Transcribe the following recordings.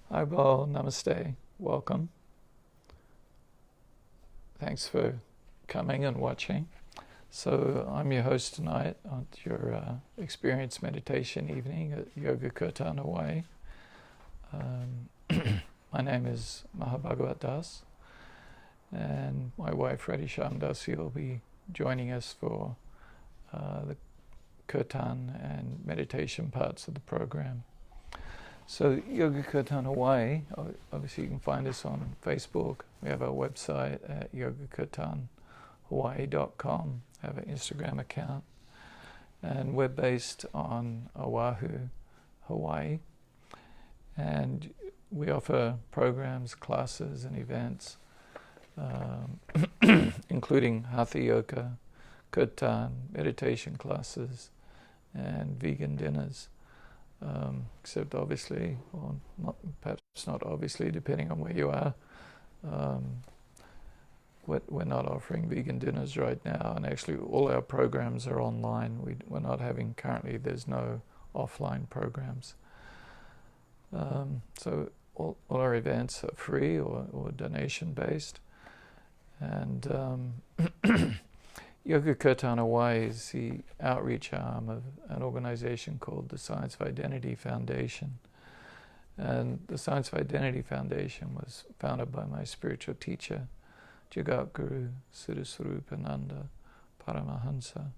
Hi, Bo. Namaste. Welcome. Thanks for coming and watching. So, I'm your host tonight on your experience meditation evening at Yoga Kirtan, Hawaii. My name is Mahabhagavat Das, and my wife, Radhi Shamdasi, will be joining us for the Kirtan and meditation parts of the program. So Yoga Kirtan Hawaii, obviously you can find us on Facebook. We have our website at yogakirtanhawaii.com, have an Instagram account, and we're based on Oahu, Hawaii. And we offer programs, classes, and events, including Hatha Yoga, Kirtan, meditation classes, and vegan dinners. Except obviously, or perhaps not obviously, depending on where you are, we're not offering vegan dinners right now, and actually all our programs are online. We're not having, currently there's no offline programs. So all our events are free or donation based, and Yoga Kirtan Hawaii is the outreach arm of an organization called the Science of Identity Foundation. And the Science of Identity Foundation was founded by my spiritual teacher, Jagat Guru Siddhaswarupananda Paramahansa.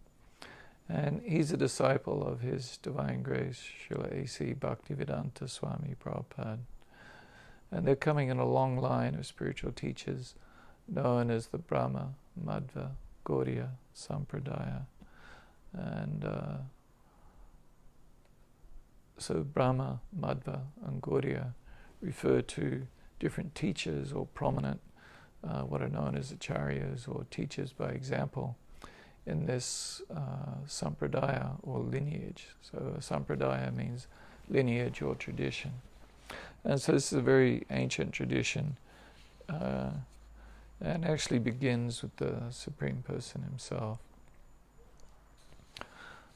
And he's a disciple of His Divine Grace, Srila A.C. Bhaktivedanta Swami Prabhupada. And they're coming in a long line of spiritual teachers known as the Brahma, Madhva, Gaudiya Sampradaya. And so Brahma, Madhva, and Gaudiya refer to different teachers or prominent, what are known as acharyas or teachers by example in this sampradaya or lineage. So a sampradaya means lineage or tradition. And so this is a very ancient tradition, and actually begins with the Supreme Person himself.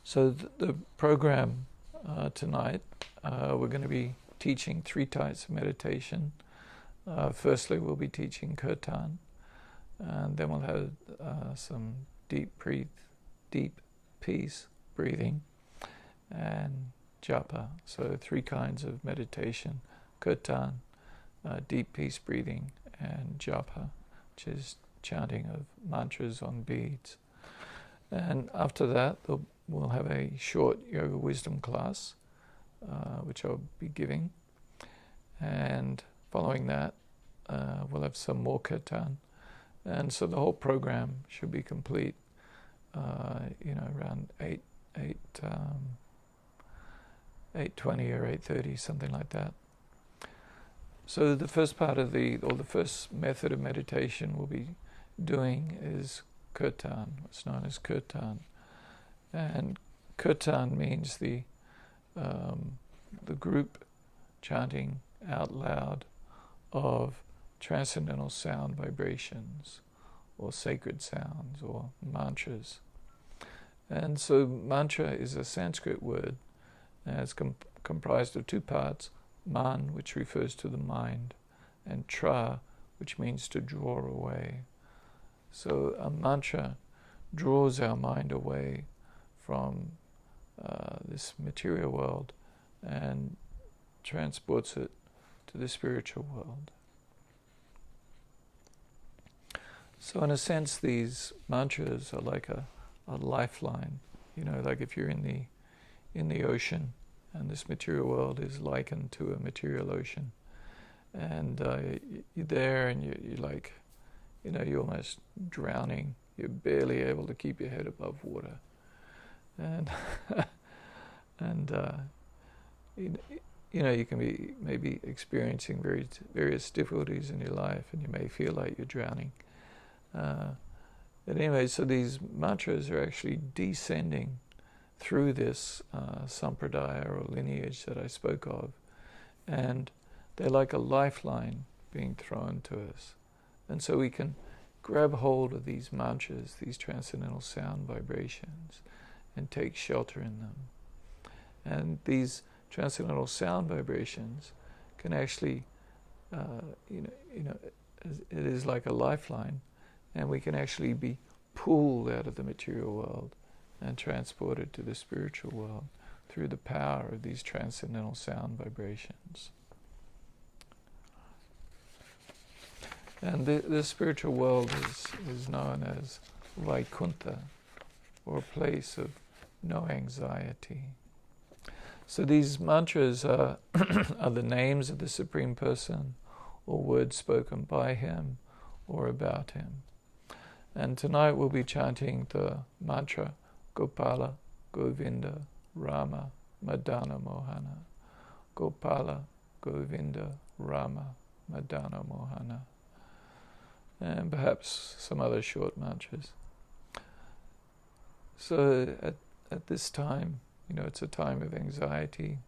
So the program tonight, we're going to be teaching 3 types of meditation. Firstly, we'll be teaching Kirtan, and then we'll have some deep peace breathing, and Japa. So 3 kinds of meditation: Kirtan, deep peace breathing, and Japa, which is chanting of mantras on beads. And after that, we'll have a short yoga wisdom class, which I'll be giving. And following that, we'll have some more kirtan. And so the whole program should be complete, around 8:20 or 8:30, something like that. So the first part of the first method of meditation we'll be doing is Kirtan, what's known as Kirtan. And Kirtan means the group chanting out loud of transcendental sound vibrations or sacred sounds or mantras. And so mantra is a Sanskrit word, and it's comprised of 2 parts: man, which refers to the mind, and tra, which means to draw away. So a mantra draws our mind away from this material world and transports it to the spiritual world. So in a sense, these mantras are like a lifeline. Like if you're in the ocean, and this material world is likened to a material ocean, and you're there, and you're like, you're almost drowning. You're barely able to keep your head above water, and you can be maybe experiencing various difficulties in your life, and you may feel like you're drowning. But anyway, so these mantras are actually descending through this sampradaya or lineage that I spoke of, and they're like a lifeline being thrown to us. And so we can grab hold of these mantras, these transcendental sound vibrations, and take shelter in them. And these transcendental sound vibrations can actually, it is like a lifeline, and we can actually be pulled out of the material world and transported to the spiritual world through the power of these transcendental sound vibrations. And the spiritual world is known as Vaikuntha, or a place of no anxiety. So these mantras are, are the names of the Supreme Person, or words spoken by Him or about Him. And tonight we'll be chanting the mantra Gopala, Govinda, Rama, Madana, Mohana. Gopala, Govinda, Rama, Madana, Mohana. And perhaps some other short mantras. So at this time, it's a time of anxiety,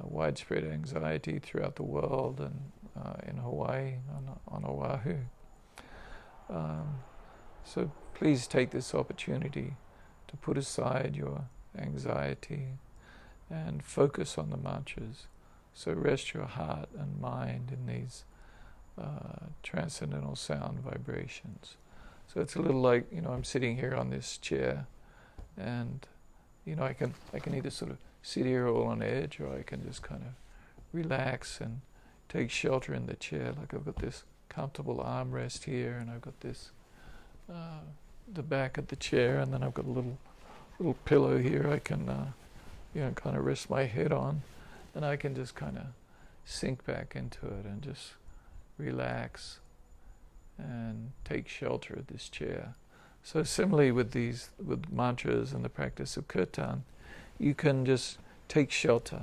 widespread anxiety throughout the world and in Hawaii, on Oahu. So please take this opportunity to put aside your anxiety and focus on the mantras. So rest your heart and mind in these transcendental sound vibrations. So it's a little like, I'm sitting here on this chair, and I can either sort of sit here all on edge, or I can just kind of relax and take shelter in the chair. Like I've got this comfortable armrest here, and I've got this the back of the chair, and then I've got a little pillow here I can kind of rest my head on, and I can just kind of sink back into it and just relax and take shelter of this chair. So similarly with mantras and the practice of kirtan, you can just take shelter.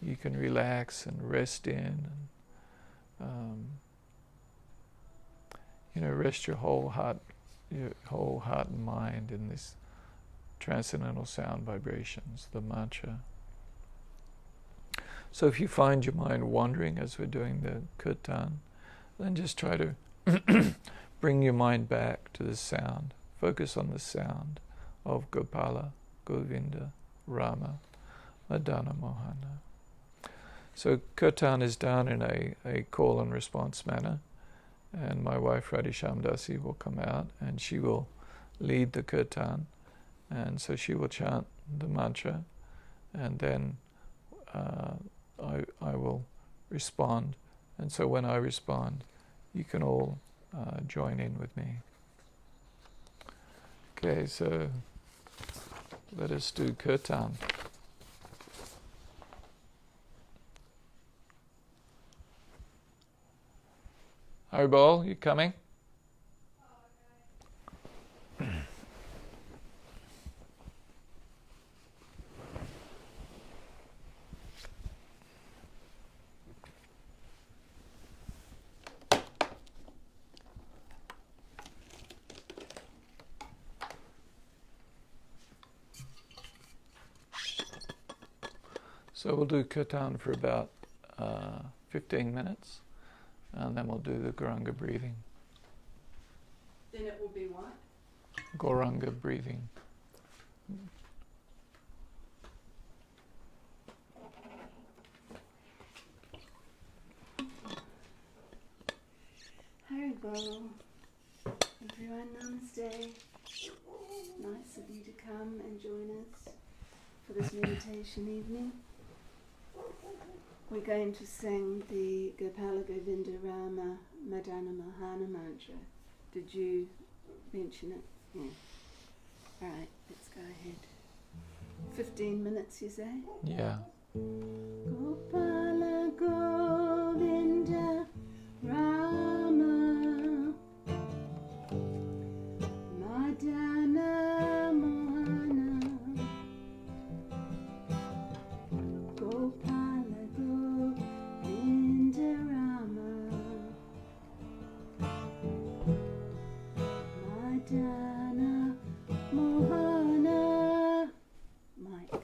You can relax and rest in, and rest your whole heart and mind in this transcendental sound vibrations, the mantra. So if you find your mind wandering as we're doing the kirtan, then just try to bring your mind back to the sound. Focus on the sound of Gopala, Govinda, Rama, Madana, Mohana. So kirtan is done in a call and response manner, and my wife Radhi Shamdasi will come out and she will lead the kirtan, and so she will chant the mantra, and then I will respond, and so when I respond, you can all join in with me. Okay, so let us do kirtan. Haribol, you coming? So we'll do kirtan for about 15 minutes, and then we'll do the Goranga breathing. Then it will be what? Goranga breathing. Haribol. Everyone, namaste. Nice of you to come and join us for this meditation evening. We're going to sing the Gopala Govinda Rama Madana Mohana mantra. Did you mention it? Yeah. Alright, let's go ahead. 15 minutes, you say? Yeah. Gopala Govinda Rama Madana Mohana Gopala Govinda Rama Madana Mohana. Mike.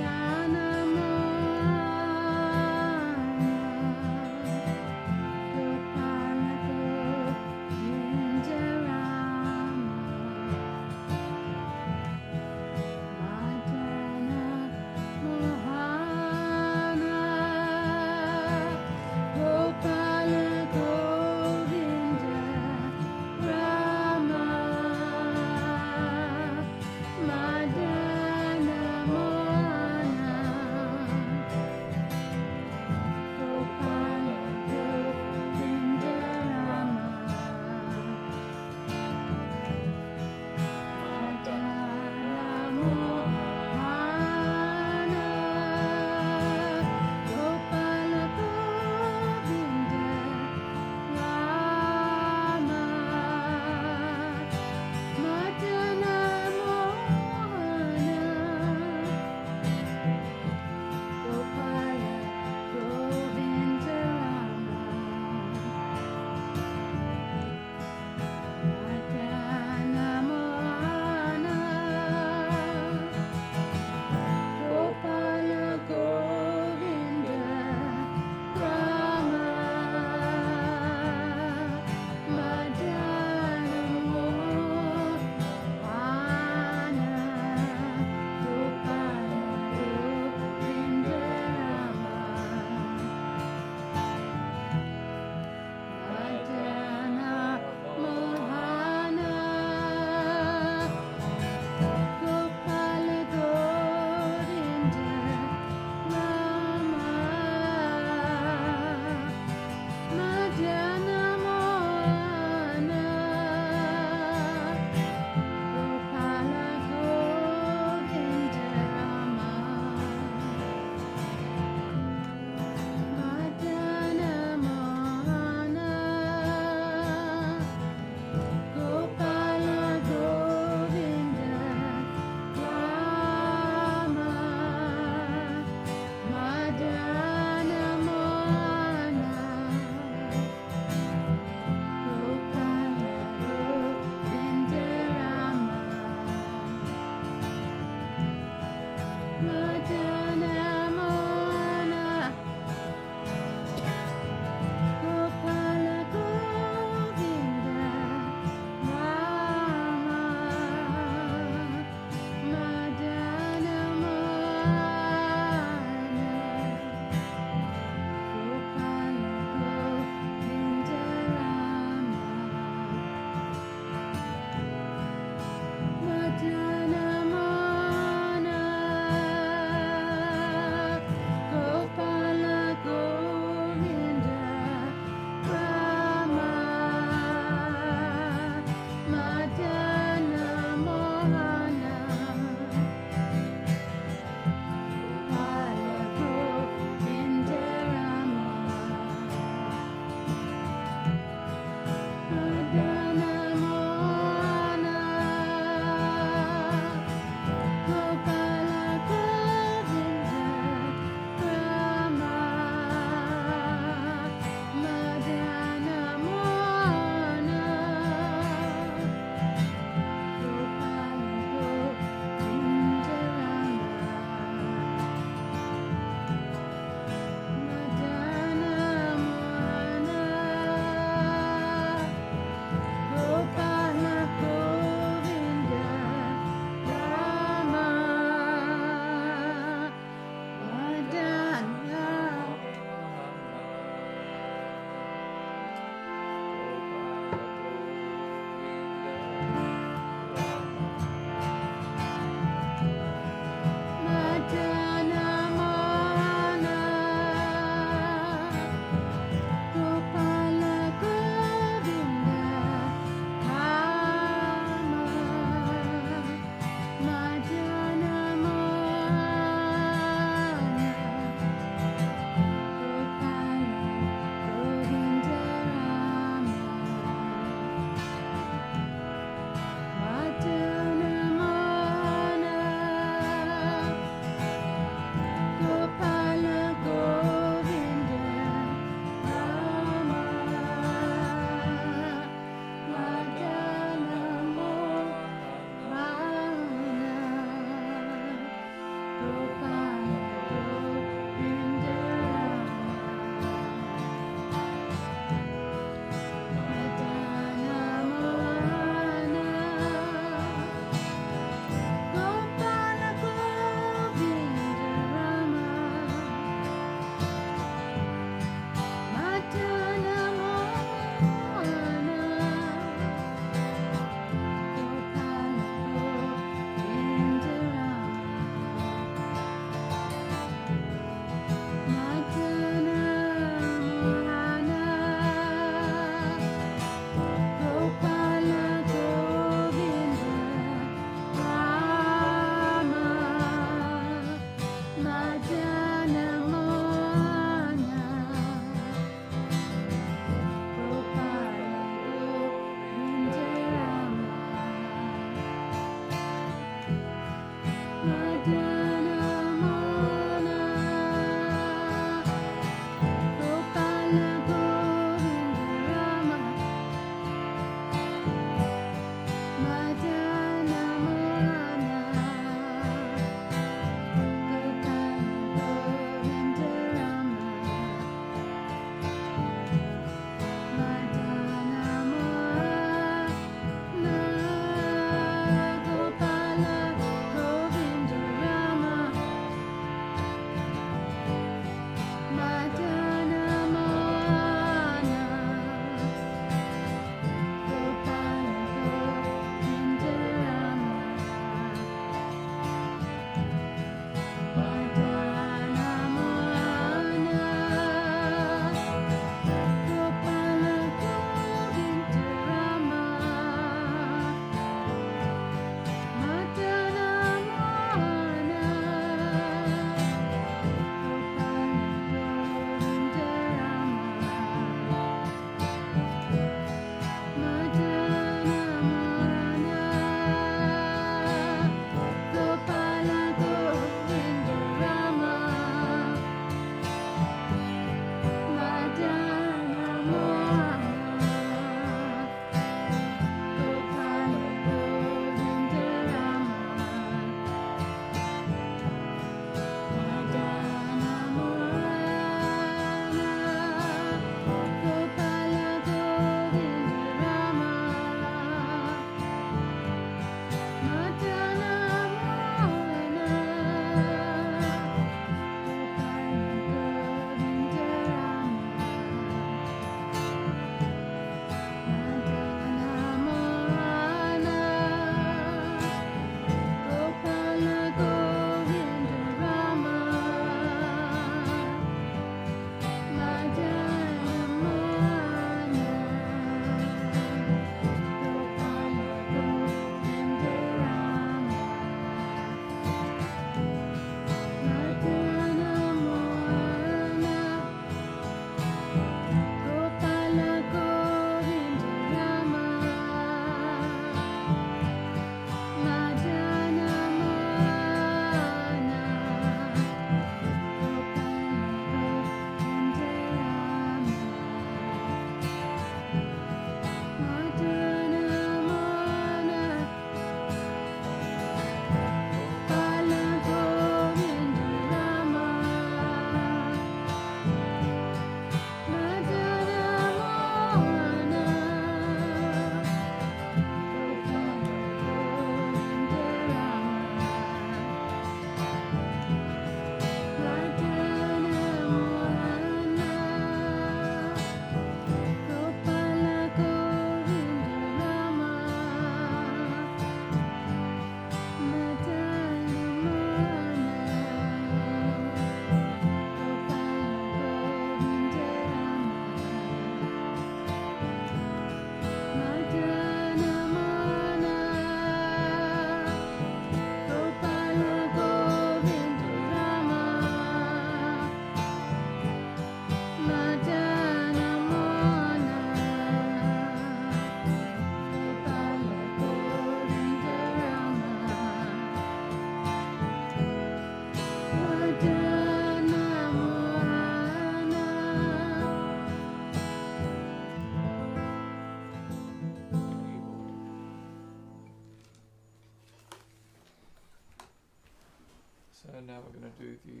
now we're going to do the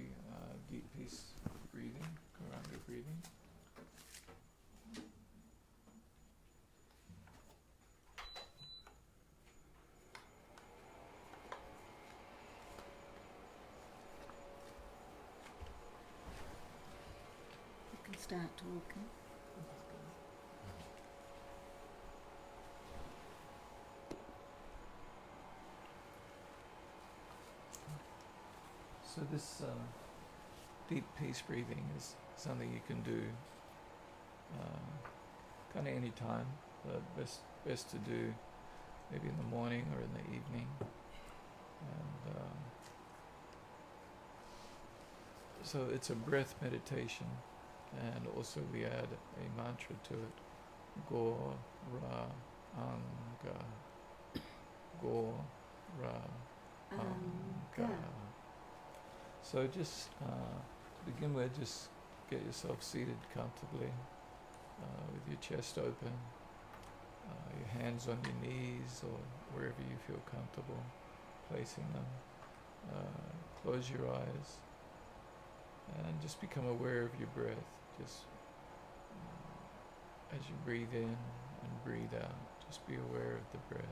deep peace breathing, Karanga breathing. You can start talking. So this deep peace breathing is something you can do kind of any time, but best to do maybe in the morning or in the evening. And so it's a breath meditation, and also we add a mantra to it. Go Ra Anga. Go Ra Anga. So just to begin with, just get yourself seated comfortably with your chest open, your hands on your knees or wherever you feel comfortable placing them. Close your eyes and just become aware of your breath. Just as you breathe in and breathe out, just be aware of the breath.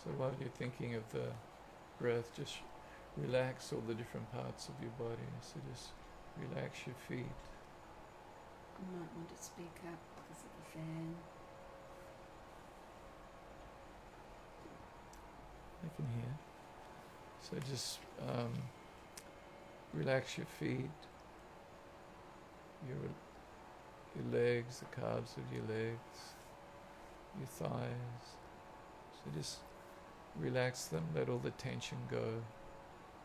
So while you're thinking of the breath, just relax all the different parts of your body. So just relax your feet. You might want to speak up because of the fan. I can hear. So just relax your feet, your legs, the calves of your legs, your thighs. So just relax them, let all the tension go.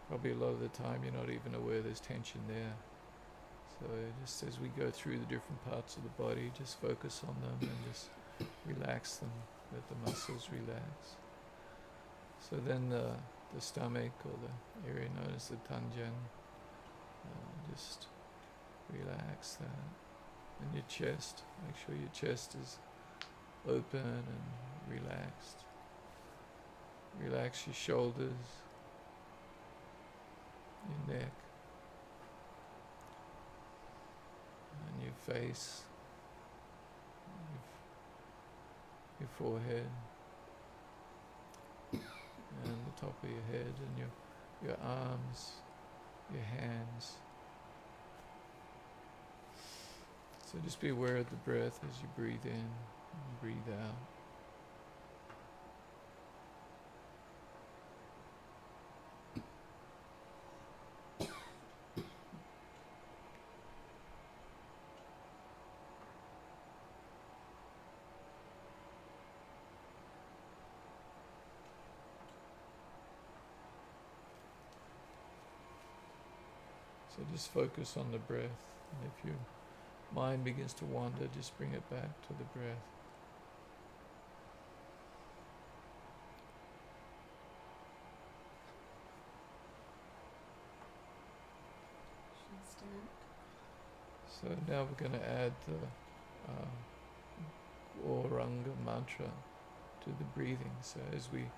Probably a lot of the time you're not even aware there's tension there. So just as we go through the different parts of the body, just focus on them and just relax them, let the muscles relax. So then the stomach, or the area known as the tanjan, just relax that. And your chest, make sure your chest is open and relaxed. Relax your shoulders, your neck, and your face, your forehead, and the top of your head, and your arms, your hands. So just be aware of the breath as you breathe in and breathe out. So just focus on the breath, and if your mind begins to wander, just bring it back to the breath. Shall I start? So now we're going to add the Oranga mantra to the breathing. So as we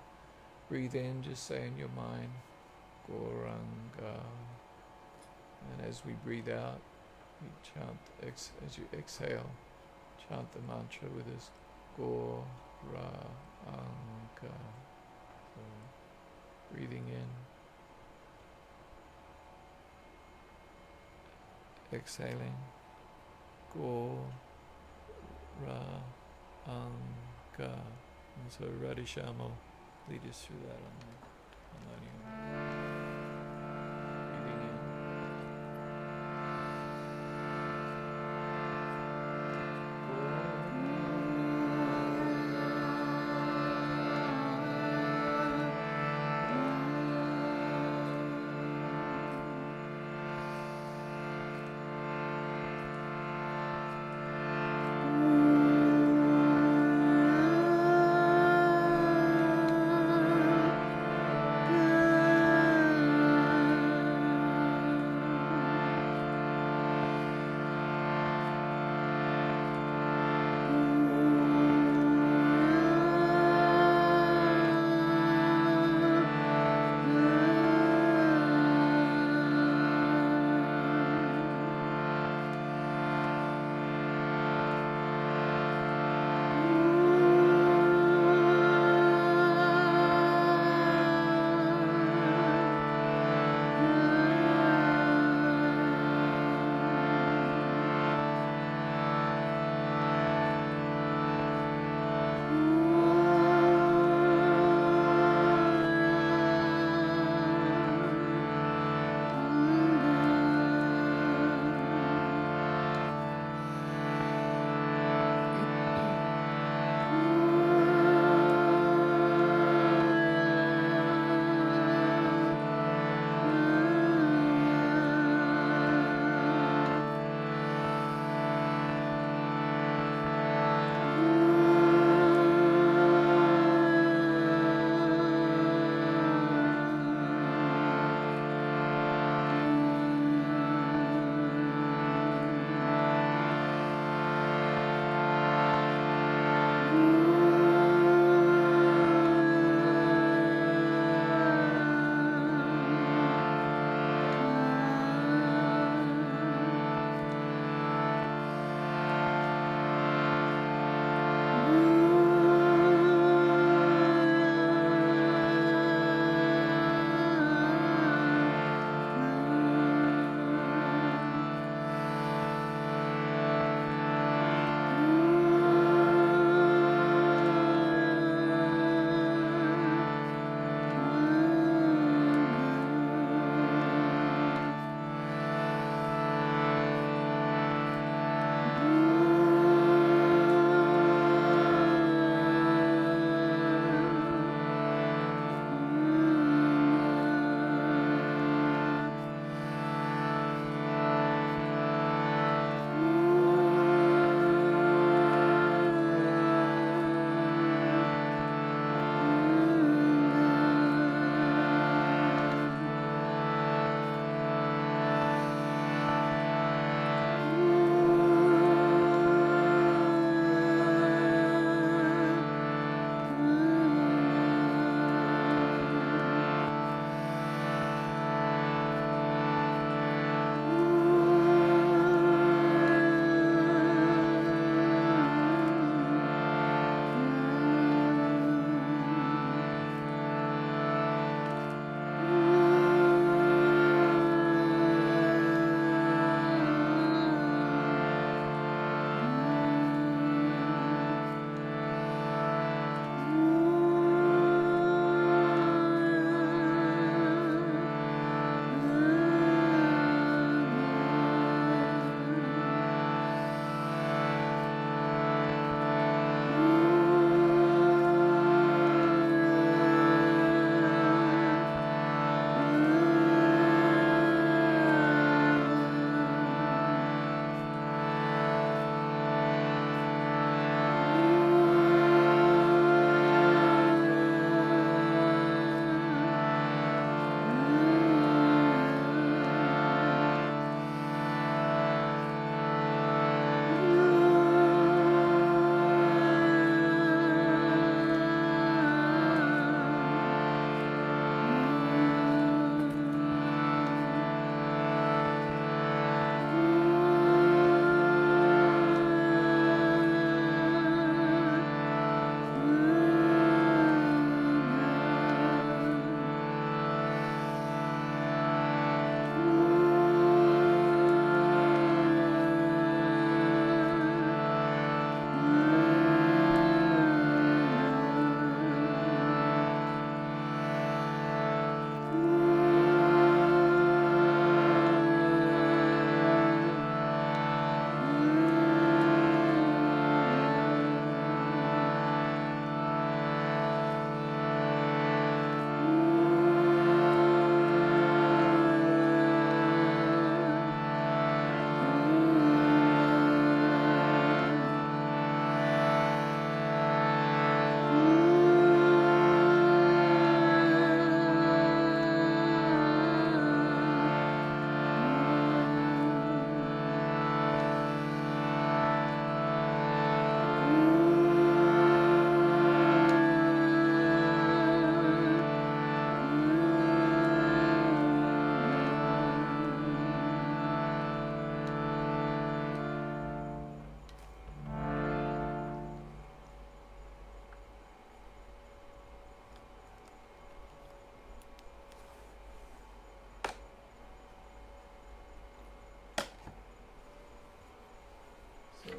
breathe in, just say in your mind, Goranga. And as we breathe out, we chant, as you exhale, chant the mantra with us, Go Ra Anga. So breathing in, exhaling, Go Ra Anga. And so Radhisham will lead us through that on the harmonium.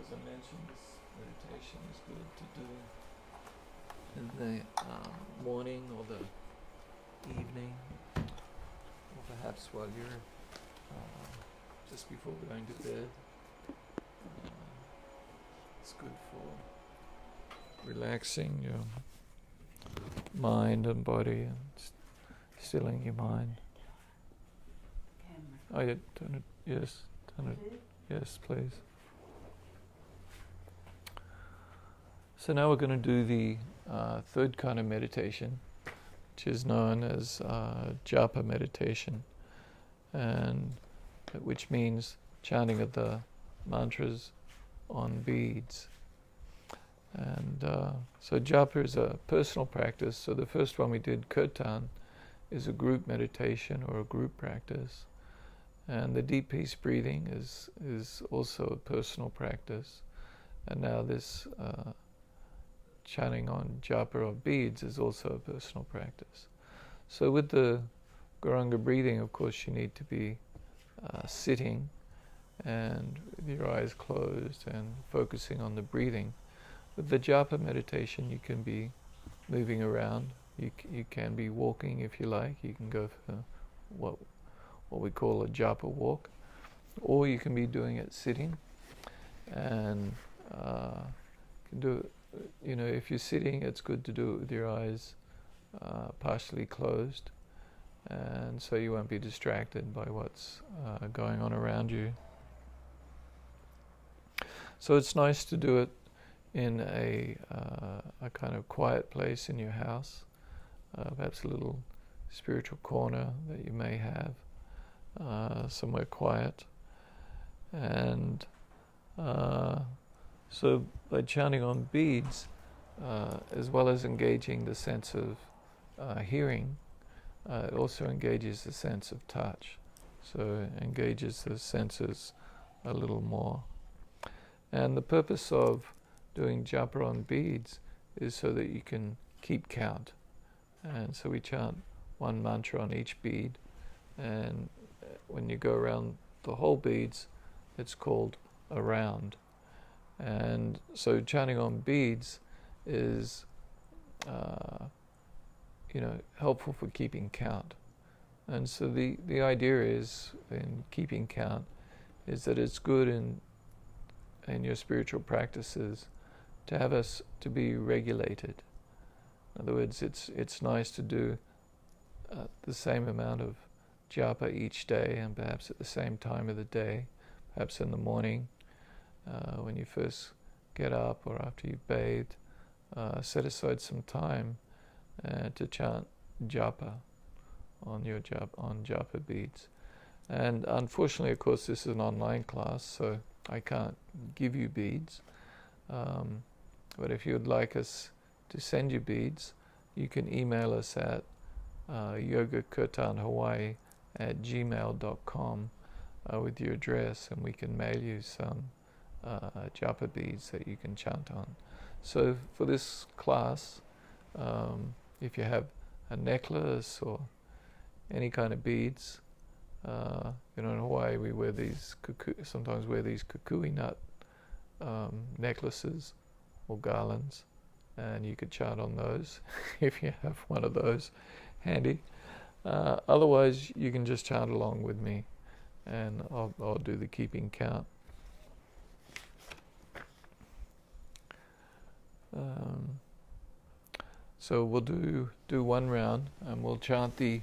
as I mentioned, this meditation is good to do in the morning or the evening, or perhaps while you're just before going to bed. It's good for relaxing your mind and body and stilling your mind. Oh, yeah, turn it. Yes, turn it. Yes, please. So now we're going to do the third kind of meditation, which is known as Japa meditation, and which means chanting of the mantras on beads. And so Japa is a personal practice. So the first one we did, Kirtan, is a group meditation or a group practice. And the deep peace breathing is also a personal practice. And now this chanting on Japa of beads is also a personal practice. So with the Garanga breathing, of course, you need to be sitting and with your eyes closed and focusing on the breathing. With the Japa meditation, you can be moving around. You can be walking if you like. You can go for what we call a Japa walk, or you can be doing it sitting. And you can do it, if you're sitting, it's good to do it with your eyes partially closed, and so you won't be distracted by what's going on around you. So it's nice to do it in a kind of quiet place in your house, perhaps a little spiritual corner that you may have, somewhere quiet. And so by chanting on beads, as well as engaging the sense of hearing, it also engages the sense of touch. So it engages the senses a little more. And the purpose of doing japa on beads is so that you can keep count. And so we chant one mantra on each bead, and when you go around the whole beads, it's called a round. And so chanting on beads is helpful for keeping count. And so the idea is, in keeping count, is that it's good in your spiritual practices to have us to be regulated. In other words, it's nice to do the same amount of japa each day, and perhaps at the same time of the day, perhaps in the morning when you first get up or after you've bathed, set aside some time to chant japa on your japa beads. And unfortunately, of course, this is an online class, so I can't give you beads. But if you would like us to send you beads, you can email us at yogakirtanhawaii@gmail.com with your address, and we can mail you some japa beads that you can chant on. So for this class, if you have a necklace or any kind of beads, in Hawaii we wear these sometimes wear these kukui nut necklaces or garlands, and you could chant on those if you have one of those handy. Otherwise, you can just chant along with me, and I'll do the keeping count. So we'll do one round, and we'll chant the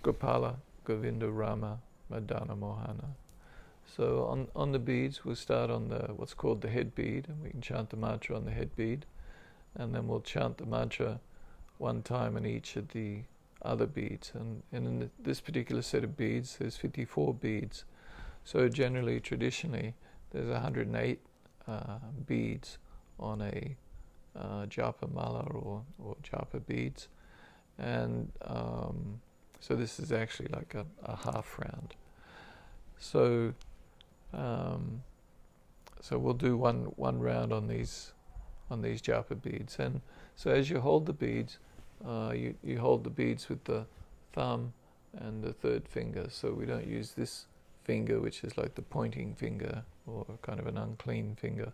Gopala Govinda Rama Madana Mohana. So on the beads, we'll start on what's called the head bead, and we can chant the mantra on the head bead, and then we'll chant the mantra one time on each of the other beads. And in this particular set of beads, there's 54 beads. So generally, traditionally, there's 108 beads on a japa mala or japa beads. And so this is actually like a half round. So we'll do one round on these japa beads. And so as you hold the beads, you hold the beads with the thumb and the third finger. So we don't use this finger, which is like the pointing finger or kind of an unclean finger.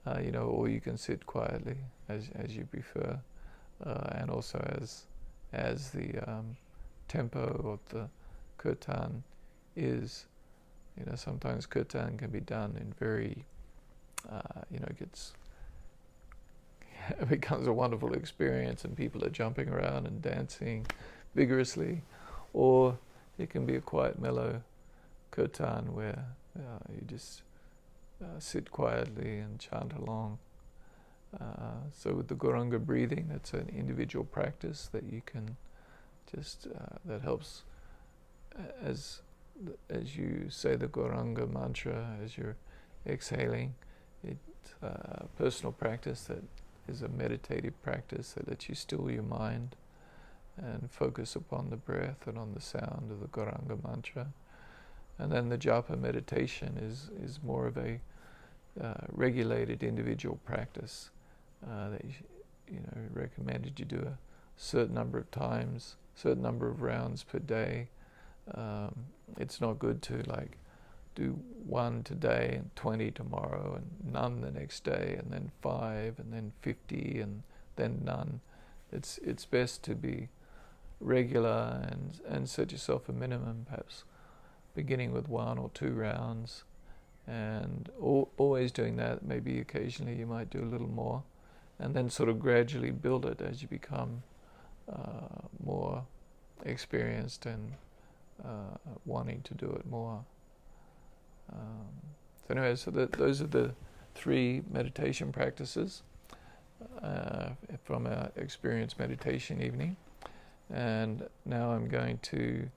or you can sit quietly as you prefer, and also as the tempo of the kirtan is. Sometimes kirtan can be done in very, it becomes a wonderful experience and people are jumping around and dancing vigorously, or it can be a quiet, mellow kirtan where you just sit quietly and chant along. So with the Gauranga breathing, that's an individual practice that you can just, that helps as you say the Gauranga mantra, as you're exhaling. It's a personal practice that is a meditative practice that lets you still your mind and focus upon the breath and on the sound of the Gauranga mantra. And then the japa meditation is more of a regulated individual practice that recommended you do a certain number of times, certain number of rounds per day. It's not good to do 1 today and 20 tomorrow and none the next day and then 5 and then 50 and then none. It's best to be regular and set yourself a minimum, perhaps beginning with 1 or 2 rounds, and always doing that. Maybe occasionally you might do a little more, and then sort of gradually build it as you become more experienced and wanting to do it more. Those are the 3 meditation practices from our Experience Meditation evening. And now I'm going to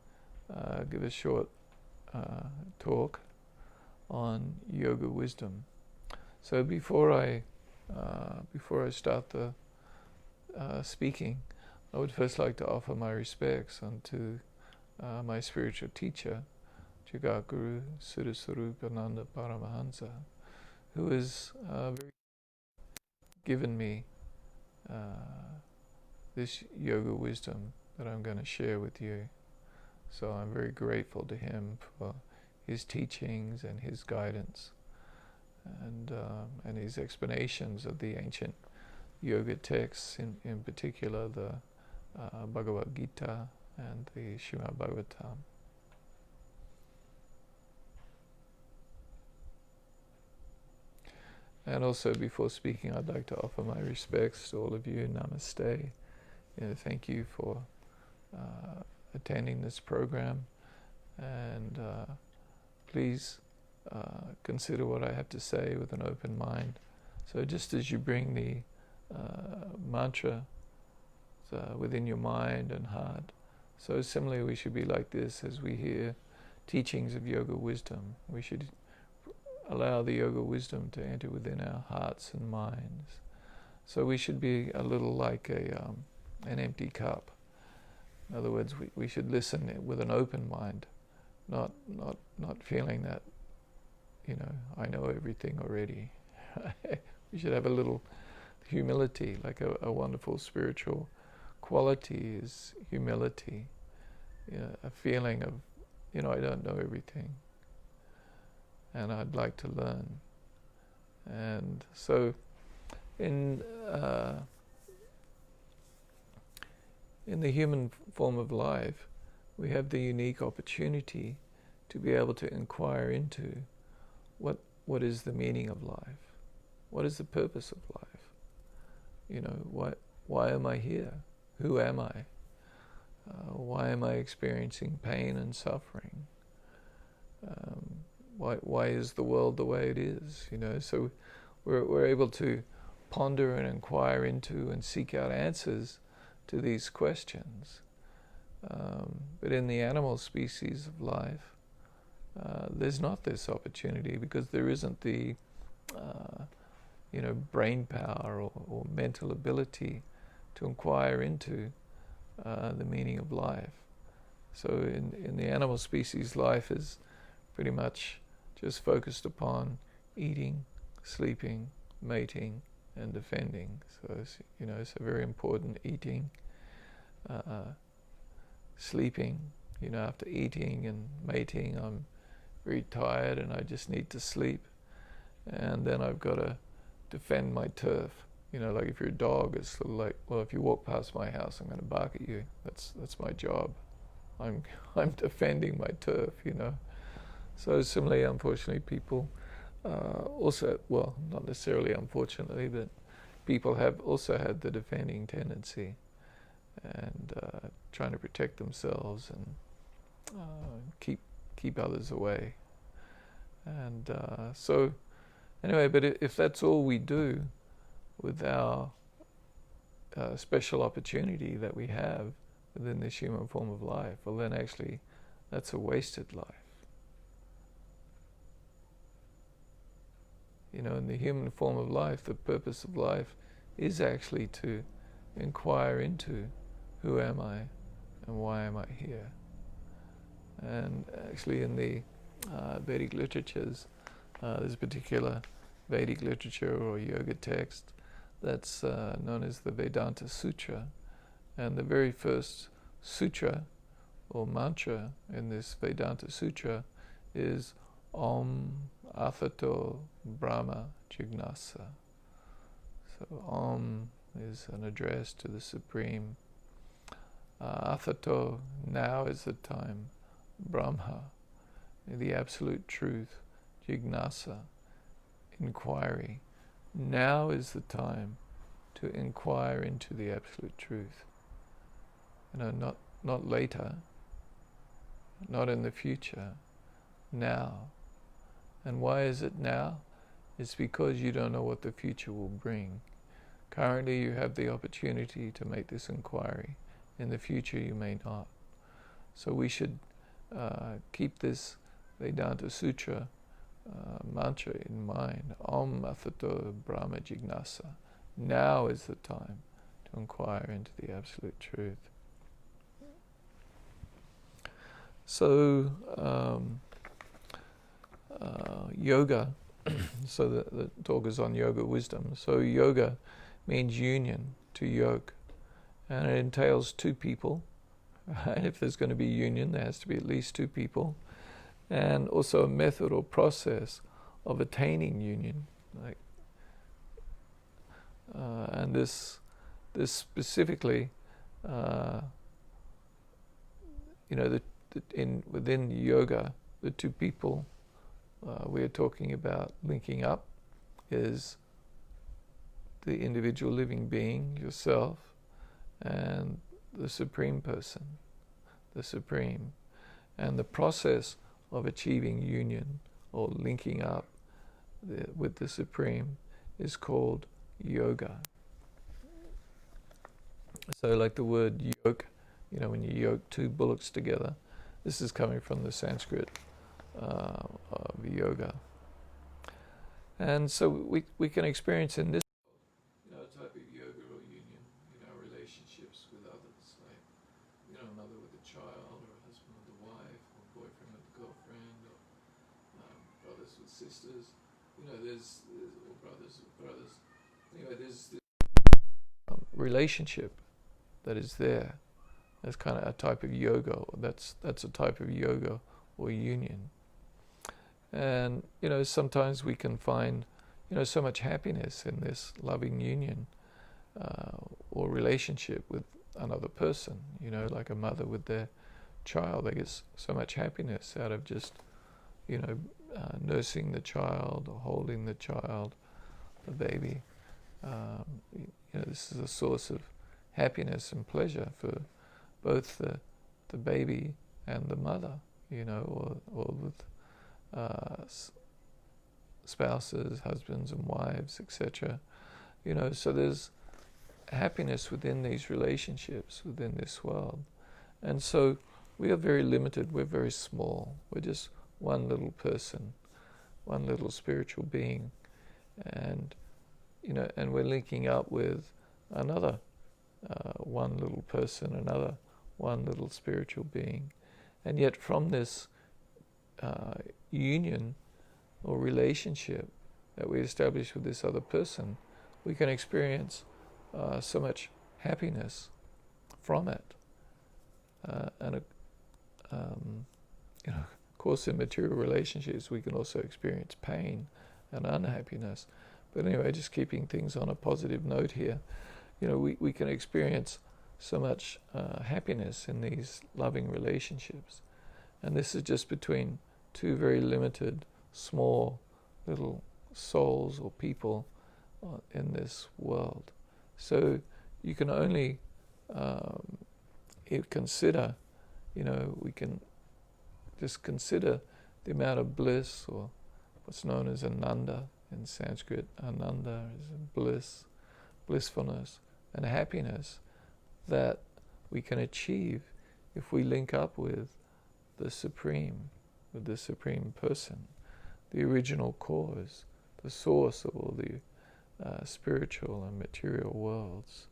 give a short talk on yoga wisdom. So before I start the speaking, I would first like to offer my respects unto my spiritual teacher, Jagaguru Siddhasarupananda Paramahansa, who has given me this yoga wisdom that I'm going to share with you. So I'm very grateful to him for his teachings and his guidance and his explanations of the ancient yoga texts, in particular the Bhagavad Gita and the Srimad Bhagavatam. And also, before speaking, I'd like to offer my respects to all of you. Namaste. Thank you for attending this program, and please consider what I have to say with an open mind. So just as you bring the mantra within your mind and heart, so similarly we should be like this as we hear teachings of yoga wisdom. We should allow the yoga wisdom to enter within our hearts and minds. So we should be a little like an empty cup. In other words, we should listen with an open mind, not feeling that, I know everything already. We should have a little humility, like a wonderful spiritual quality is humility, a feeling of, I don't know everything, and I'd like to learn. And so in the human form of life, we have the unique opportunity to be able to inquire into what is the meaning of life? What is the purpose of life? Why am I here? Who am I? Why am I experiencing pain and suffering? Why is the world the way it is? So we're able to ponder and inquire into and seek out answers to these questions. But in the animal species of life, there's not this opportunity, because there isn't the brain power or mental ability to inquire into the meaning of life. So in the animal species, life is pretty much just focused upon eating, sleeping, mating, and defending. So it's a very important. Eating, sleeping. After eating and mating, I'm very tired and I just need to sleep. And then I've got to defend my turf. Like if you're a dog, it's sort of like, well, if you walk past my house, I'm going to bark at you. That's my job. I'm defending my turf. So similarly, unfortunately, people also, well, not necessarily unfortunately, but people have also had the defending tendency and trying to protect themselves and keep others away. And so anyway, but if that's all we do with our special opportunity that we have within this human form of life, well then actually that's a wasted life. In the human form of life, the purpose of life is actually to inquire into who am I and why am I here. And actually in the Vedic literatures, there's a particular Vedic literature or yoga text that's known as the Vedanta Sutra. And the very first sutra or mantra in this Vedanta Sutra is Om Athato Brahma Jignasa. So Om is an address to the Supreme. Athato, now is the time. Brahma, the absolute truth. Jignasa, inquiry. Now is the time to inquire into the absolute truth. Not later, not in the future, now. And why is it now? It's because you don't know what the future will bring. Currently you have the opportunity to make this inquiry. In the future you may not. So we should keep this Vedanta Sutra mantra in mind. Om Athato Brahma Jignasa. Now is the time to inquire into the absolute truth. So yoga, so the talk is on yoga wisdom. So yoga means union, to yoke, and it entails two people. And if there's going to be union, there has to be at least two people, and also a method or process of attaining union. And this specifically, within yoga, the two people we're talking about linking up is the individual living being, yourself, and the Supreme Person, the Supreme. And the process of achieving union or linking up with the Supreme is called yoga. So like the word yoke, when you yoke two bullocks together, this is coming from the Sanskrit of yoga. And so we can experience in this type of yoga or union, relationships with others, like, a mother with a child, or a husband with a wife, or a boyfriend with a girlfriend, or brothers with sisters, there's or brothers with brothers. Anyway, there's this relationship that is there. That's kind of a type of yoga. That's a type of yoga or union. And sometimes we can find so much happiness in this loving union or relationship with another person. Like a mother with their child, they get so much happiness out of just nursing the child or holding the child, the baby. This is a source of happiness and pleasure for both the baby and the mother, or with spouses, husbands and wives, etc. So there's happiness within these relationships, within this world. And so we are very limited, we're very small, we're just one little person, one little spiritual being. And and we're linking up with another one little person, another one little spiritual being. And yet from this union or relationship that we establish with this other person, we can experience so much happiness from it. And of course in material relationships we can also experience pain and unhappiness. But anyway, just keeping things on a positive note here, we can experience so much happiness in these loving relationships. And this is just between two very limited, small, little souls or people in this world. So you can only consider, we can just consider the amount of bliss, or what's known as ananda in Sanskrit. Ananda is bliss, blissfulness, and happiness that we can achieve if we link up with the Supreme Person, the original cause, the source of all the spiritual and material worlds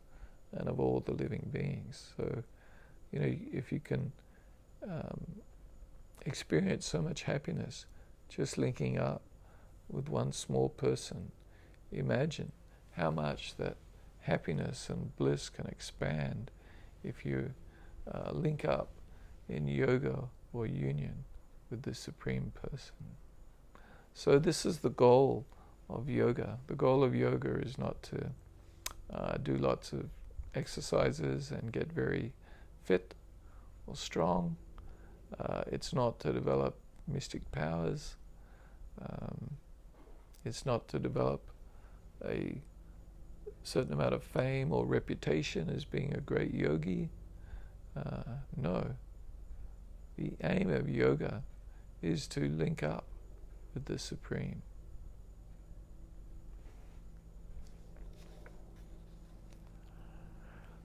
and of all the living beings. So, if you can experience so much happiness just linking up with one small person, imagine how much that happiness and bliss can expand if you link up in yoga or union with the Supreme Person. So this is the goal of yoga. The goal of yoga is not to do lots of exercises and get very fit or strong. It's not to develop mystic powers. It's not to develop a certain amount of fame or reputation as being a great yogi. No. The aim of yoga is to link up with the Supreme.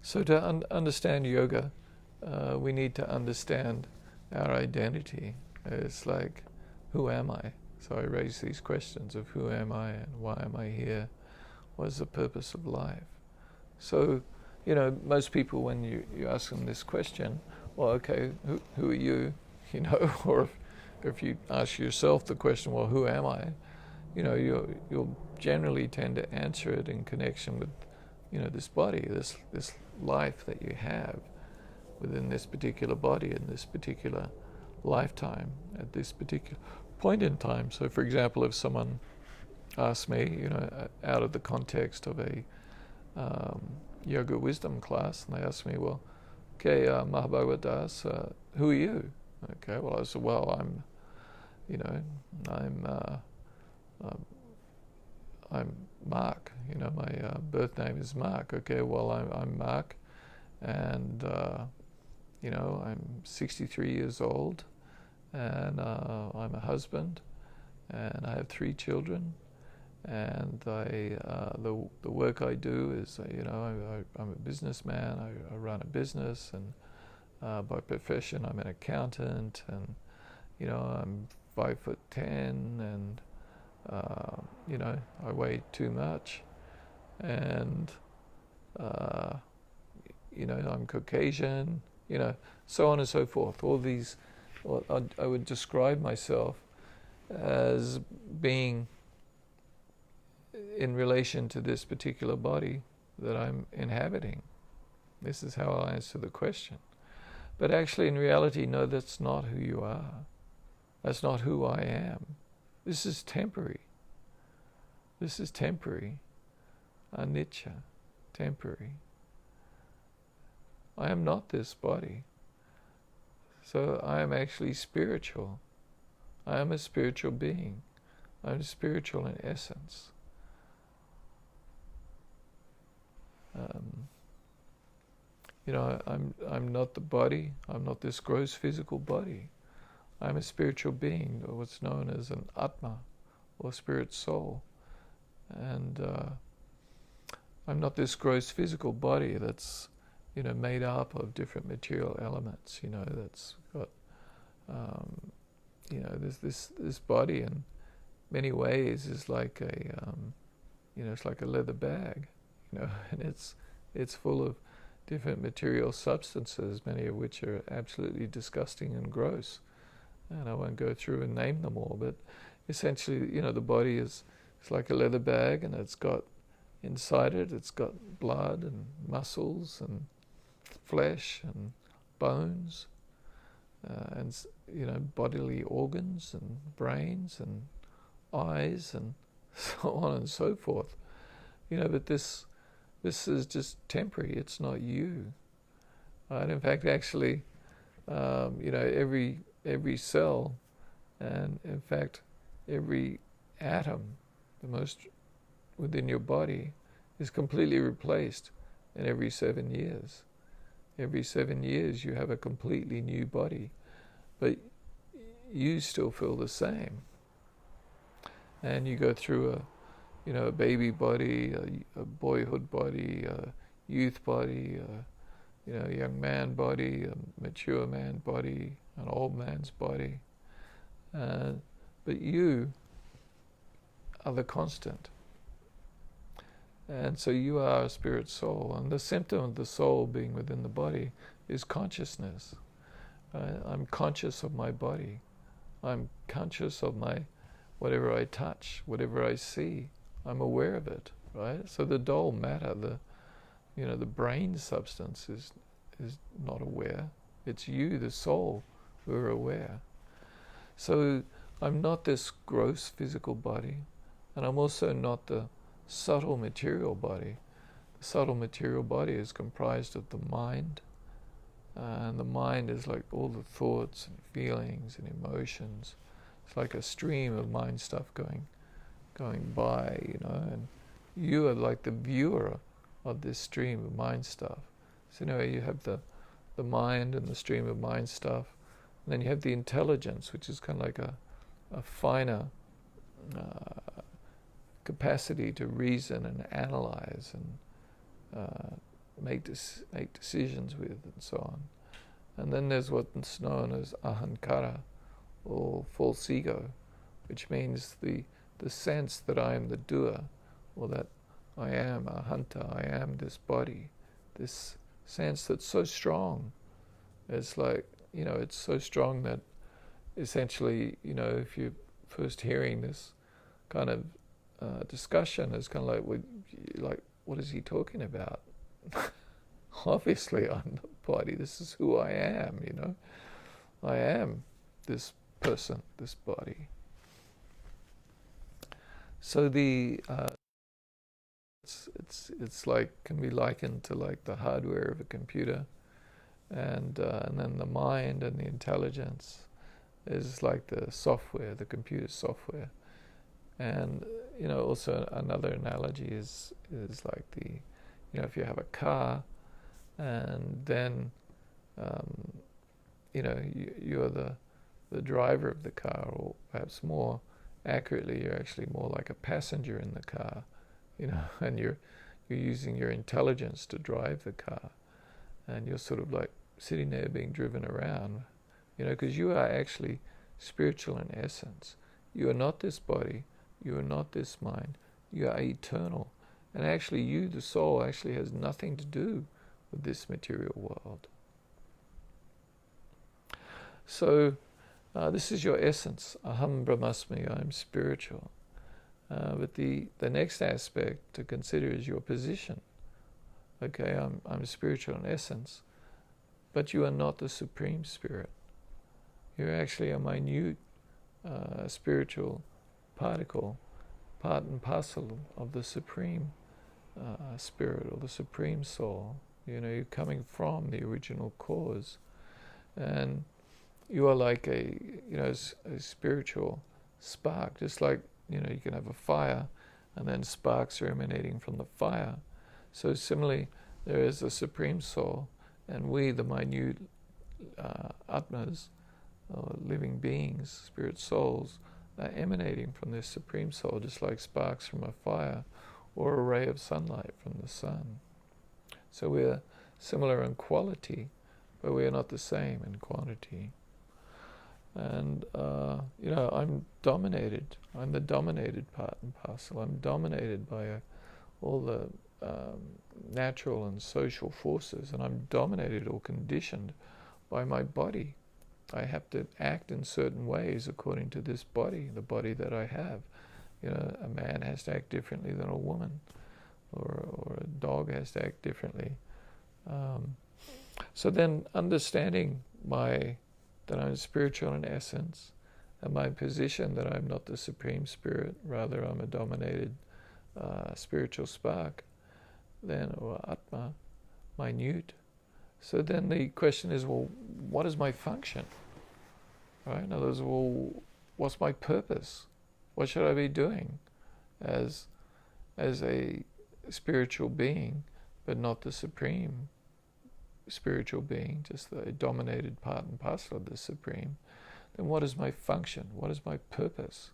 So to understand yoga, we need to understand our identity. It's like, who am I? So I raise these questions of who am I and why am I here? What is the purpose of life? So, most people, when you ask them this question, well, okay, who are you? Or if you ask yourself the question, well, who am I? You'll generally tend to answer it in connection with, this body, this life that you have within this particular body in this particular lifetime at this particular point in time. So, for example, if someone asked me, out of the context of a yoga wisdom class, and they asked me, well, okay, Mahabhagavatas, who are you? Okay, well, I said, well, I'm Mark. My birth name is Mark. Okay, well, I'm Mark, and I'm 63 years old, and I'm a husband, and I have 3 children, and the work I do is, I'm a businessman. I run a business, and by profession I'm an accountant, and I'm 5'10", and I weigh too much, and I'm Caucasian, so on and so forth. All these, I would describe myself as being in relation to this particular body that I'm inhabiting. This is how I'll answer the question. But actually, in reality, no, that's not who you are. That's not who I am. This is temporary. This is temporary. Anicca, temporary. I am not this body. So I am actually spiritual. I am a spiritual being. I'm spiritual in essence. I'm not the body. I'm not this gross physical body. I'm a spiritual being, or what's known as an Atma, or spirit soul. And I'm not this gross physical body that's, made up of different material elements. That's got, this body in many ways is like a, it's like a leather bag, and it's full of different material substances, many of which are absolutely disgusting and gross. And I won't go through and name them all, but essentially, the body is like a leather bag, and it's got inside it's got blood and muscles and flesh and bones, and bodily organs and brains and eyes and so on and so forth. But this is just temporary. It's not you. And in fact, actually, every cell, and in fact, every atom, the most within your body, is completely replaced in every 7 years. Every 7 years, you have a completely new body, but you still feel the same. And you go through a baby body, a boyhood body, a youth body, a young man body, a mature man body, an old man's body. But you are the constant. And so you are a spirit soul. And the symptom of the soul being within the body is consciousness. I'm conscious of my body. I'm conscious of whatever I touch, whatever I see. I'm aware of it, right? So the dull matter, the brain substance is not aware. It's you, the soul, who are aware. So I'm not this gross physical body, and I'm also not the subtle material body. The subtle material body is comprised of the mind, and the mind is like all the thoughts and feelings and emotions. It's like a stream of mind stuff going by, and you are like the viewer of this stream of mind stuff. So you have the mind and the stream of mind stuff, and then you have the intelligence, which is kind of like a finer capacity to reason and analyze and make decisions with, and so on. And then there's what's known as ahankara, or false ego, which means the sense that I am the doer, or that I am ahanta, I am this body, this sense that's so strong. It's like, it's so strong that essentially, if you're first hearing this kind of discussion, it's kind of like, what is he talking about? Obviously, I'm the body. This is who I am, I am this person, this body. So it's like, can be likened to like the hardware of a computer, and then the mind and the intelligence is like the software, the computer software. And also another analogy is like if you have a car, and then you're the driver of the car, or perhaps more accurately, you're actually more like a passenger in the car, and you're using your intelligence to drive the car, and you're sort of like sitting there being driven around, because you are actually spiritual in essence. You are not this body, you are not this mind, you are eternal, and actually you, the soul, actually has nothing to do with this material world. So this is your essence, aham brahmasmi, I am spiritual. But the next aspect to consider is your position. Okay, I'm spiritual in essence, but you are not the Supreme Spirit. You're actually a minute spiritual particle, part and parcel of the Supreme Spirit, or the Supreme Soul. You're coming from the original cause, and you are like a spiritual spark. Just like you can have a fire, and then sparks are emanating from the fire. So similarly, there is a Supreme Soul, and we, the minute atmas, living beings, spirit souls, are emanating from this Supreme Soul, just like sparks from a fire, or a ray of sunlight from the sun. So we are similar in quality, but we are not the same in quantity. And I'm dominated. I'm the dominated part and parcel. I'm dominated by all the natural and social forces, and I'm dominated or conditioned by my body. I have to act in certain ways according to this body, the body that I have. A man has to act differently than a woman, or a dog has to act differently. So then understanding that I'm spiritual in essence, and my position that I'm not the Supreme Spirit, rather I'm a dominated spiritual spark, then, or Atma, minute. So then the question is, well, what is my function? Right? In other words, well, what's my purpose? What should I be doing as a spiritual being, but not the Supreme spiritual being, just the dominated part and parcel of the Supreme? Then what is my function? What is my purpose?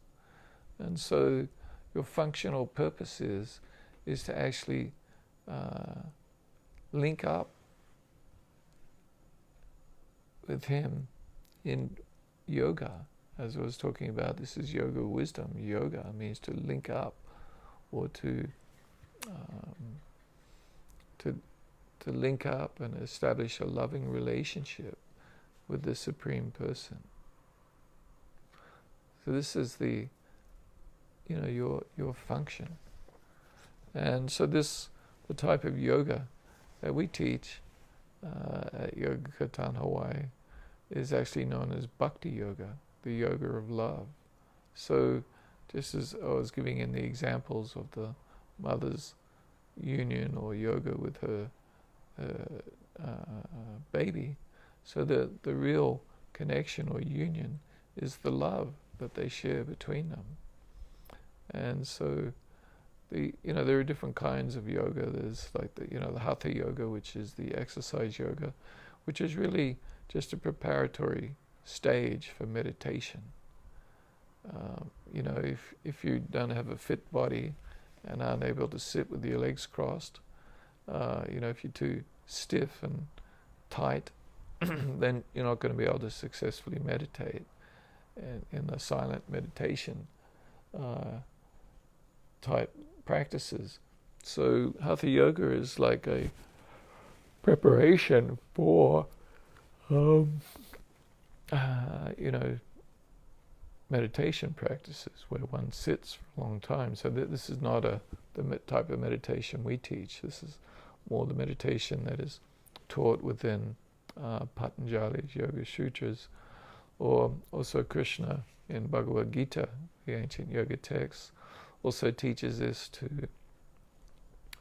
And so your functional purpose is to actually link up with him in yoga. As I was talking about, this is yoga wisdom. Yoga means to link up, or to link up and establish a loving relationship with the Supreme Person. So this is the, your function. And so this, the type of yoga that we teach at Yoga and Kirtan Hawaii, is actually known as Bhakti Yoga, the yoga of love. So just as I was giving in the examples of the mother's union or yoga with her baby, so the real connection or union is the love that they share between them. And so there are different kinds of yoga. There's like the Hatha Yoga, which is the exercise yoga, which is really just a preparatory stage for meditation. If you don't have a fit body and aren't able to sit with your legs crossed, if you're too stiff and tight, then you're not going to be able to successfully meditate in the silent meditation type practices. So Hatha Yoga is like a preparation for meditation practices where one sits for a long time. So this is not the type of meditation we teach. This is more the meditation that is taught within Patanjali's Yoga Sutras, or also Krishna in Bhagavad Gita, the ancient yoga text, also teaches this to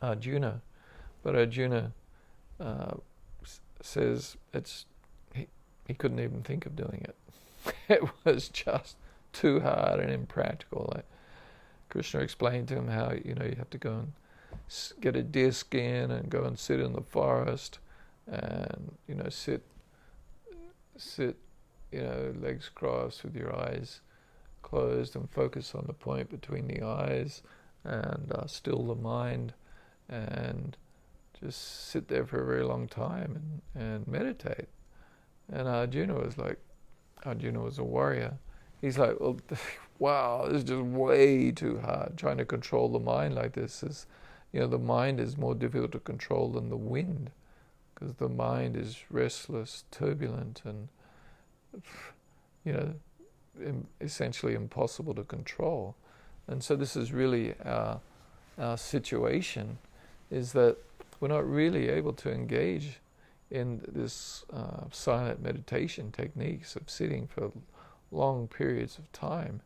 Arjuna. But Arjuna says he couldn't even think of doing it. It was just too hard and impractical. Like Krishna explained to him how you have to go and get a deer skin and go and sit in the forest and sit legs crossed with your eyes closed and focus on the point between the eyes and still the mind and just sit there for a very long time and meditate. And Arjuna was a warrior. He's like, well, wow, this is just way too hard. Trying to control the mind like this is, the mind is more difficult to control than the wind, because the mind is restless, turbulent, and essentially impossible to control. And so this is really our situation, is that we're not really able to engage in this silent meditation techniques of sitting for long periods of time,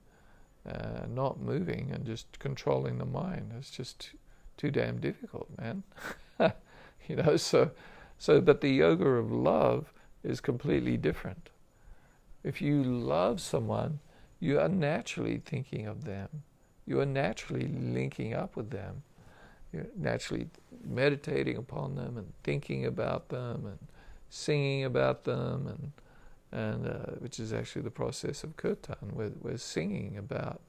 not moving and just controlling the mind. It's just too damn difficult, man. But the yoga of love is completely different. If you love someone, you are naturally thinking of them. You are naturally linking up with them. You're naturally meditating upon them and thinking about them and singing about them, and which is actually the process of kirtan. We're singing about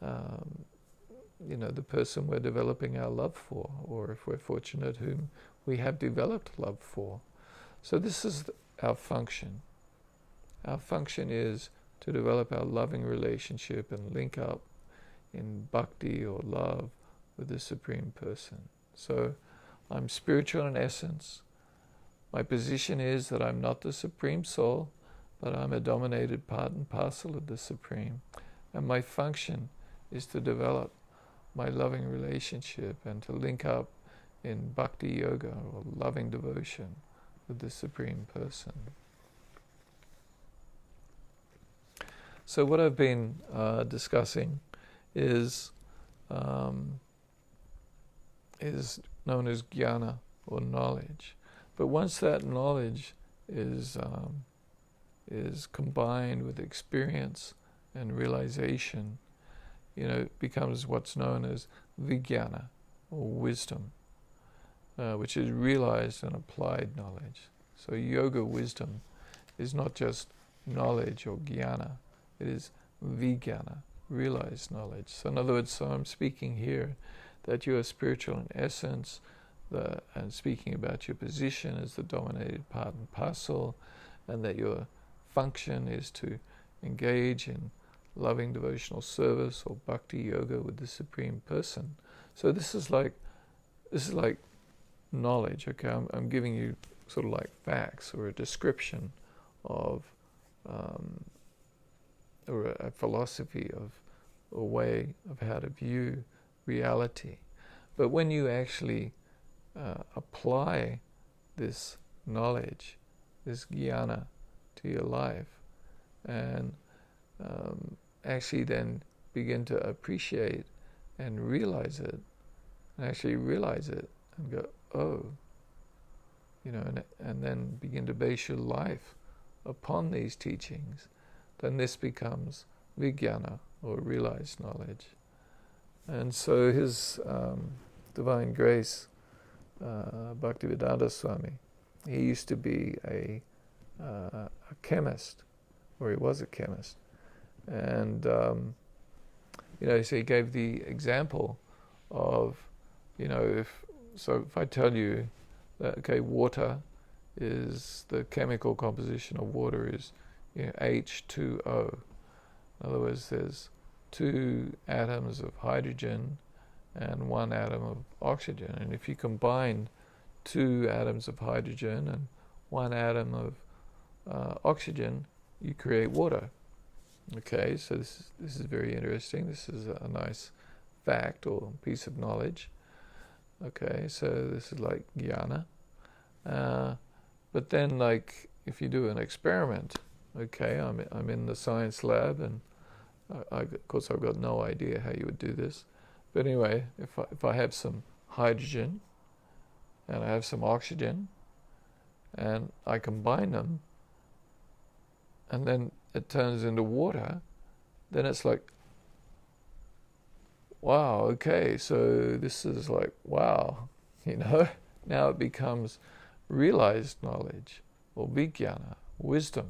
the person we're developing our love for, or if we're fortunate, whom we have developed love for. So this is our function. Our function is to develop our loving relationship and link up in bhakti or love with the Supreme Person. So I'm spiritual in essence. My position is that I'm not the Supreme Soul, but I'm a dominated part and parcel of the Supreme. And my function is to develop my loving relationship and to link up in bhakti yoga or loving devotion with the Supreme Person. So what I've been discussing is known as jnana, or knowledge. But once that knowledge is combined with experience and realization, it becomes what's known as vijnana, or wisdom, which is realized and applied knowledge. So yoga wisdom is not just knowledge or jnana, it is vijnana, realized knowledge. So in other words, so I'm speaking here that you are spiritual in essence, and speaking about your position as the dominated part and parcel, and that your function is to engage in loving devotional service or bhakti yoga with the Supreme Person. So this is like knowledge. Okay, I'm giving you sort of like facts or a description of or a philosophy of a way of how to view reality. But when you actually apply this knowledge, this jnana, to your life, and actually then begin to appreciate and realize it, and go, oh, and then begin to base your life upon these teachings, then this becomes vijnana, or realized knowledge. And so His Divine Grace, Bhaktivedanta Swami, he used to be a chemist, or he was a chemist, and so he gave the example of, if I tell you that water is, the chemical composition of water is H2O. In other words, there's 2 atoms of hydrogen and 1 atom of oxygen, and if you combine 2 atoms of hydrogen and 1 atom of oxygen, you create water. Okay, so this is very interesting. This is a nice fact or piece of knowledge. Okay, so this is like jnana. But then, like, if you do an experiment, okay, I'm in the science lab, and of course I've got no idea how you would do this. But anyway, if I have some hydrogen and I have some oxygen, and I combine them, and then it turns into water, then it's like, wow, okay, so this is like, wow, now it becomes realized knowledge, or vijnana, wisdom.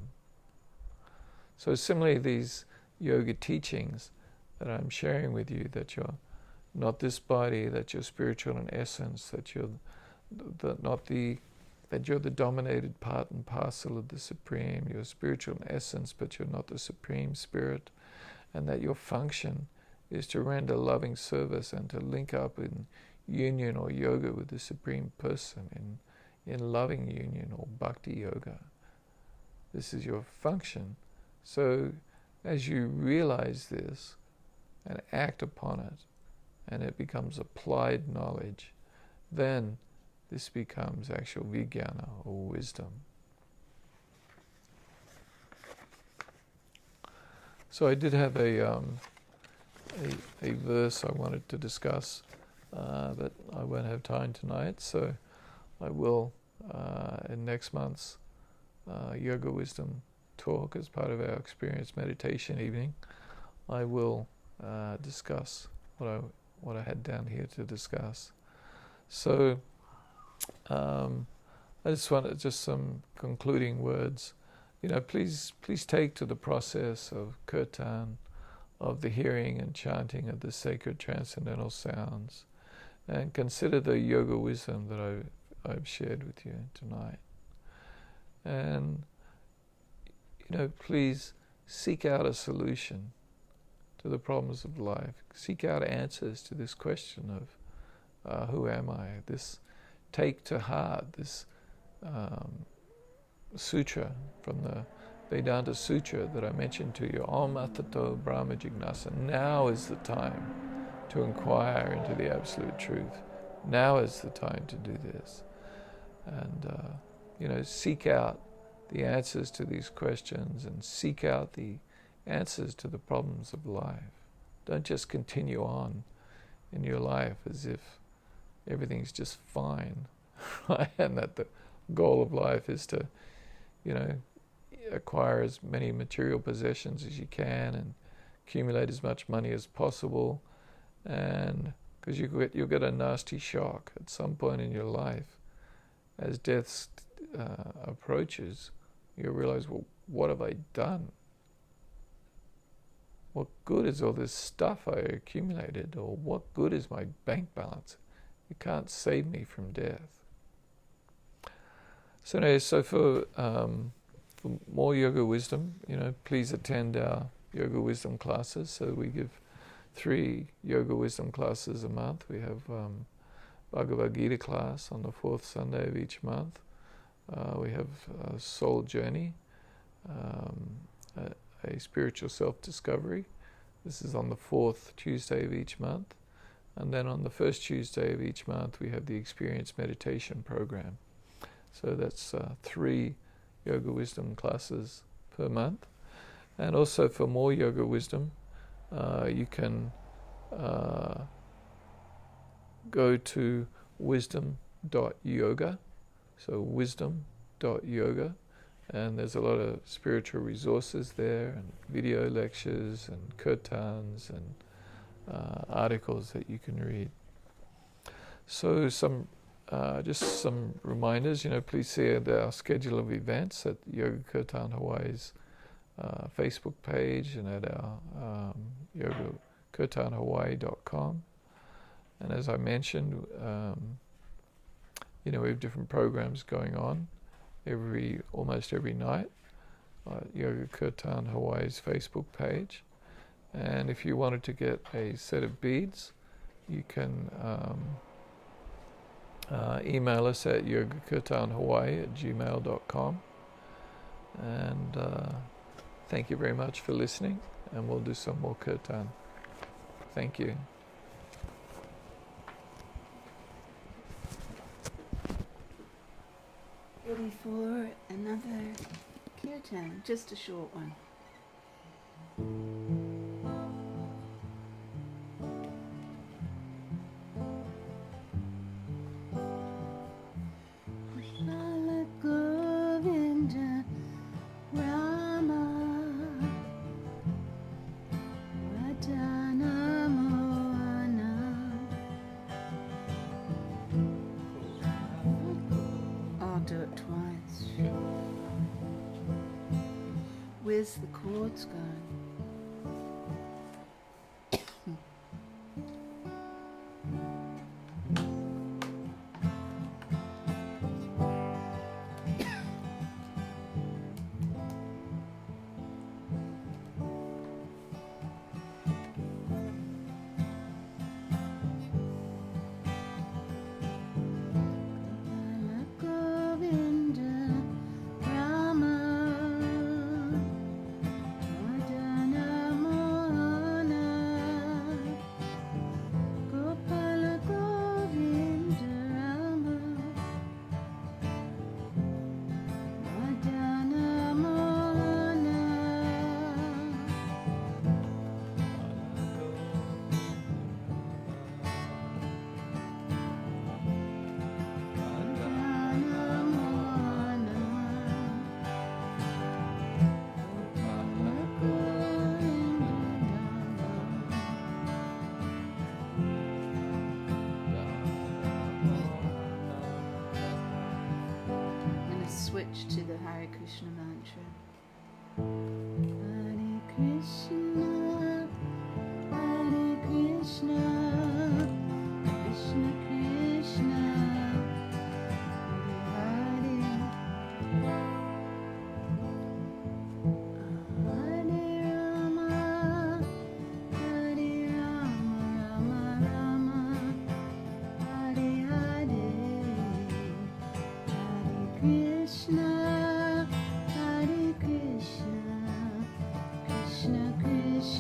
So similarly, these yoga teachings that I'm sharing with you, that you're not this body, that you're spiritual in essence, that you're that you're the dominated part and parcel of the Supreme, you're spiritual in essence, but you're not the Supreme Spirit, and that your function is to render loving service and to link up in union or yoga with the Supreme Person, in loving union or bhakti yoga. This is your function. So as you realize this and act upon it, and it becomes applied knowledge, then this becomes actual vijnana, or wisdom. So I did have a verse I wanted to discuss, but I won't have time tonight, so I will in next month's Yoga Wisdom talk, as part of our experience meditation evening. I will discuss what I had down here to discuss. So I just wanted some concluding words. Please take to the process of kirtan, of the hearing and chanting of the sacred transcendental sounds, and consider the yoga wisdom that I've shared with you tonight. And please seek out a solution to the problems of life. Seek out answers to this question of who am I? Take to heart this sutra from the Vedanta Sutra that I mentioned to you. Om Atato Brahma Jignasa. Now is the time to inquire into the absolute truth. Now is the time to do this. And, seek out the answers to these questions, and seek out the answers to the problems of life. Don't just continue on in your life as if everything's just fine, right? And that the goal of life is to, acquire as many material possessions as you can and accumulate as much money as possible, and because you'll get a nasty shock at some point in your life as death approaches. You'll realize, well, what have I done? What good is all this stuff I accumulated? Or what good is my bank balance? It can't save me from death. So anyway, for more yoga wisdom, please attend our yoga wisdom classes. So we give 3 yoga wisdom classes a month. We have Bhagavad Gita class on the 4th Sunday of each month. We have Soul Journey, a spiritual self-discovery. This is on the 4th Tuesday of each month. And then on the 1st Tuesday of each month, we have the Experience Meditation program. So that's 3 yoga wisdom classes per month. And also for more yoga wisdom, you can go to wisdom.yoga. So wisdom.yoga. And there's a lot of spiritual resources there, and video lectures and kirtans and articles that you can read. So just some reminders, please see our schedule of events at Yoga Kirtan Hawaii's Facebook page and at our yogakirtanhawaii.com. And as I mentioned, we have different programs going on almost every night. Yoga Kirtan Hawaii's Facebook page. And if you wanted to get a set of beads, you can email us at yogakirtanhawaii@gmail.com. And thank you very much for listening, and we'll do some more kirtan. Thank you. Ready for another kirtan, just a short one. Where's the chords going? Switch to the Hare Krishna mantra. Hare Krishna, Hare Krishna, Krishna Krishna, Hare Hare, Hare Rama, Hare Rama, Rama Rama, Hare Hare, Hare Krishna, Hare Krishna, Krishna Krishna,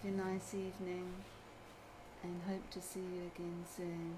Have a nice evening and hope to see you again soon.